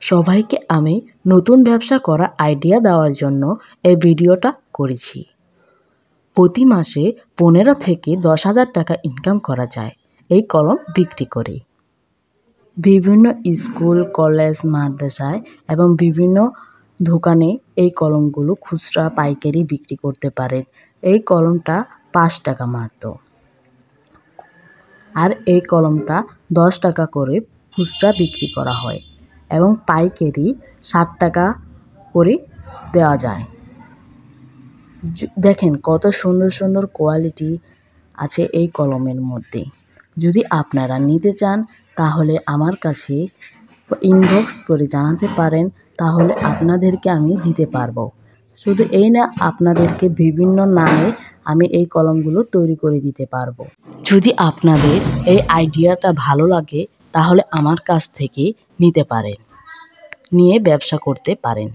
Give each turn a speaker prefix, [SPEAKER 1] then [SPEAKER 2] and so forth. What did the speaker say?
[SPEAKER 1] সবাইকে আমি নতুন ব্যবসা করার আইডিয়া দেওয়ার জন্য এই ভিডিওটা করেছি। প্রতি মাসে 15 থেকে 10,000 টাকা ইনকাম করা যায় এই কলম বিক্রি করে। বিভিন্ন স্কুল, কলেজ, মাদ্রাসায় এবং বিভিন্ন দোকানে এই কলমগুলো খুচরা পাইকারি বিক্রি করতে পারেন। এই কলমটা 5 টাকা মাত্র। আর এই কলমটা 10 টাকা করে খুচরা বিক্রি করা হয় এবং পাইকারি 60 টাকা করে দেওয়া যায়। দেখেন কত সুন্দর সুন্দর কোয়ালিটি আছে এই কলমের মধ্যে। যদি আপনারা নিতে চান তাহলে আমার কাছে ইনবক্স করে জানাতে পারেন, তাহলে আপনাদেরকে আমি দিতে পারবো। শুধু এই না, আপনাদেরকে বিভিন্ন নামে আমি এই কলমগুলো তৈরি করে দিতে পারবো। যদি আপনাদের এই আইডিয়াটা ভালো লাগে তাহলে আমার কাছ থেকে নিতে পারেন, নিয়ে ব্যবসা করতে পারেন।